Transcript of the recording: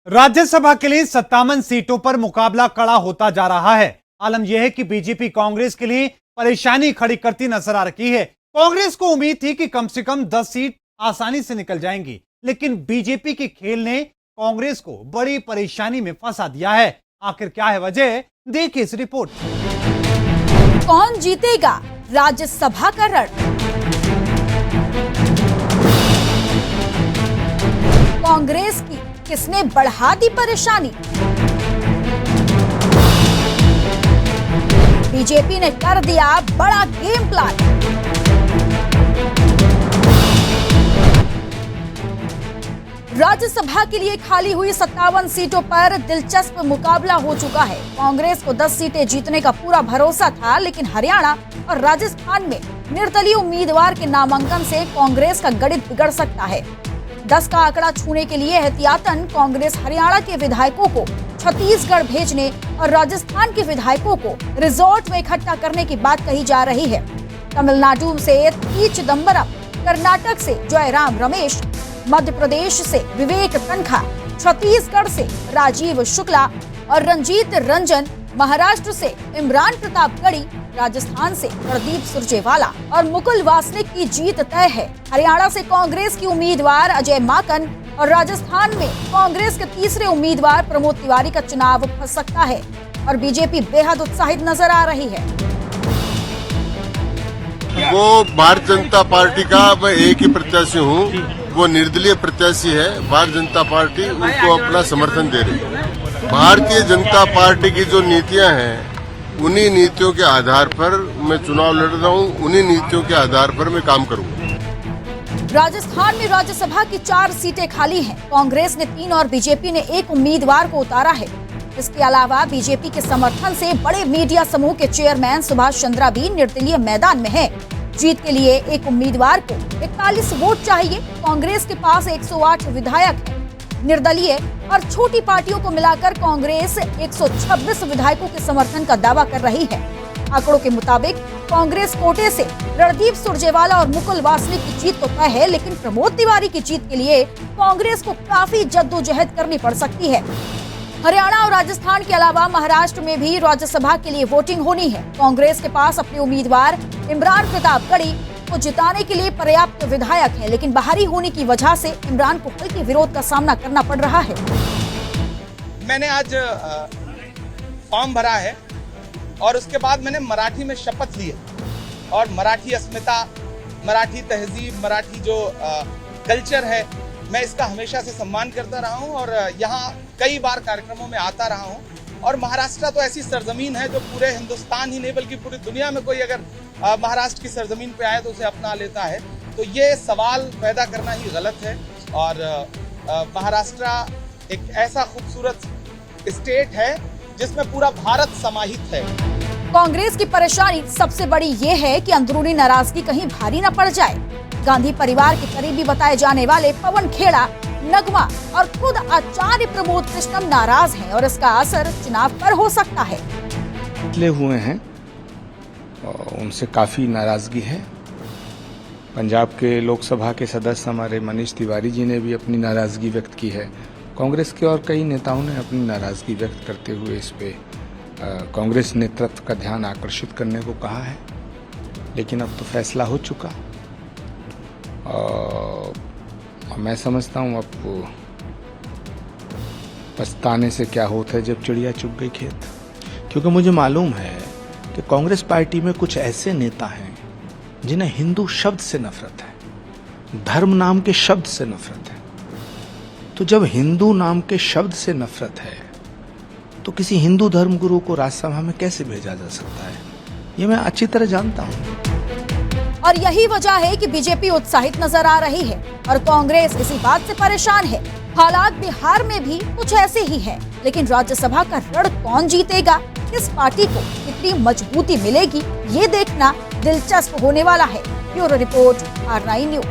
राज्यसभा के लिए 57 सीटों पर मुकाबला कड़ा होता जा रहा है। आलम यह है कि बीजेपी कांग्रेस के लिए परेशानी खड़ी करती नजर आ रही है। कांग्रेस को उम्मीद थी कि कम से कम 10 सीट आसानी से निकल जाएंगी, लेकिन बीजेपी के खेल ने कांग्रेस को बड़ी परेशानी में फंसा दिया है। आखिर क्या है वजह, देखिए इस रिपोर्ट। कौन जीतेगा राज्यसभा का रण? कांग्रेस की किसने बढ़ा दी परेशानी? बीजेपी ने कर दिया बड़ा गेम प्लान। राज्यसभा के लिए खाली हुई 57 सीटों पर दिलचस्प मुकाबला हो चुका है। कांग्रेस को 10 सीटें जीतने का पूरा भरोसा था, लेकिन हरियाणा और राजस्थान में निर्दलीय उम्मीदवार के नामांकन से कांग्रेस का गणित बिगड़ सकता है। 10 का आंकड़ा छूने के लिए एहतियातन कांग्रेस हरियाणा के विधायकों को छत्तीसगढ़ भेजने और राजस्थान के विधायकों को रिजॉर्ट में इकट्ठा करने की बात कही जा रही है। तमिलनाडु से पी चिदंबरम, कर्नाटक से जयराम रमेश, मध्य प्रदेश से विवेक तनखा, छत्तीसगढ़ से राजीव शुक्ला और रंजीत रंजन, महाराष्ट्र से इमरान प्रतापगढ़ी, राजस्थान से प्रदीप सुरजेवाला और मुकुल वासनिक की जीत तय है। हरियाणा से कांग्रेस की उम्मीदवार अजय माकन और राजस्थान में कांग्रेस के तीसरे उम्मीदवार प्रमोद तिवारी का चुनाव फंस सकता है और बीजेपी बेहद उत्साहित नजर आ रही है। वो भारतीय जनता पार्टी का मैं एक ही प्रत्याशी हूँ, वो निर्दलीय प्रत्याशी है। भारतीय जनता पार्टी उनको अपना समर्थन दे रही है। भारतीय जनता पार्टी की जो नीतियां हैं, उन्हीं नीतियों के आधार पर मैं चुनाव लड़ रहा हूँ, उन्हीं नीतियों के आधार पर मैं काम करूंगा। राजस्थान में राज्यसभा की 4 सीटें खाली हैं। कांग्रेस ने 3 और बीजेपी ने 1 उम्मीदवार को उतारा है। इसके अलावा बीजेपी के समर्थन से बड़े मीडिया समूह के चेयरमैन सुभाष चंद्रा भी निर्दलीय मैदान में है। जीत के लिए एक उम्मीदवार को 41 वोट चाहिए। कांग्रेस के पास 108 विधायक है। निर्दलीय और छोटी पार्टियों को मिलाकर कांग्रेस 126 विधायकों के समर्थन का दावा कर रही है। आंकड़ों के मुताबिक कांग्रेस कोटे से रणदीप सुरजेवाला और मुकुल वासनिक की जीत तो तय है, लेकिन प्रमोद तिवारी की जीत के लिए कांग्रेस को काफी जद्दोजहद करनी पड़ सकती है। हरियाणा और राजस्थान के अलावा महाराष्ट्र में भी राज्यसभा के लिए वोटिंग होनी है। कांग्रेस के पास अपने उम्मीदवार इमरान प्रतापगढ़ी को जिताने के लिए पर्याप्त विधायक है, लेकिन बाहरी होने की वजह से इमरान को हल्के विरोध का सामना करना पड़ रहा है। मैंने आज फॉर्म भरा है और उसके बाद मैंने मराठी में शपथ ली है और मराठी अस्मिता, मराठी तहजीब, मराठी जो कल्चर है, मैं इसका हमेशा से सम्मान करता रहा हूं और यहाँ कई बार कार्यक्रमों में आता रहा हूं। और महाराष्ट्र तो ऐसी सरजमीन है जो पूरे हिंदुस्तान ही नहीं बल्कि पूरी दुनिया में कोई अगर महाराष्ट्र की सरजमीन पे आए तो उसे अपना लेता है। तो ये सवाल पैदा करना ही गलत है। और महाराष्ट्र एक ऐसा खूबसूरत स्टेट है जिसमें पूरा भारत समाहित है। कांग्रेस की परेशानी सबसे बड़ी ये है कि अंदरूनी नाराजगी कहीं भारी न पड़ जाए। गांधी परिवार के करीबी बताए जाने वाले पवन खेड़ा, नगमा और खुद आचार्य प्रमोद कृष्णम नाराज हैं और इसका असर चुनाव पर हो सकता है। निकले हुए हैं और उनसे काफी नाराजगी है। पंजाब के लोकसभा के सदस्य हमारे मनीष तिवारी जी ने भी अपनी नाराजगी व्यक्त की है। कांग्रेस के और कई नेताओं ने अपनी नाराजगी व्यक्त करते हुए इस पे कांग्रेस नेतृत्व का ध्यान आकर्षित करने को कहा है, लेकिन अब तो फैसला हो चुका और मैं समझता हूँ अब पछताने से क्या होता है जब चिड़िया चुग गई खेत। क्योंकि मुझे मालूम है कि कांग्रेस पार्टी में कुछ ऐसे नेता हैं जिन्हें हिंदू शब्द से नफरत है, धर्म नाम के शब्द से नफरत है। तो जब हिंदू नाम के शब्द से नफरत है तो किसी हिंदू धर्म गुरु को राज्यसभा में कैसे भेजा जा सकता है, ये मैं अच्छी तरह जानता हूँ। और यही वजह है कि बीजेपी उत्साहित नजर आ रही है और कांग्रेस इसी बात से परेशान है। हालात बिहार में भी कुछ ऐसे ही है, लेकिन राज्यसभा का रण कौन जीतेगा, किस पार्टी को कितनी मजबूती मिलेगी, ये देखना दिलचस्प होने वाला है। Bureau report, R9 news.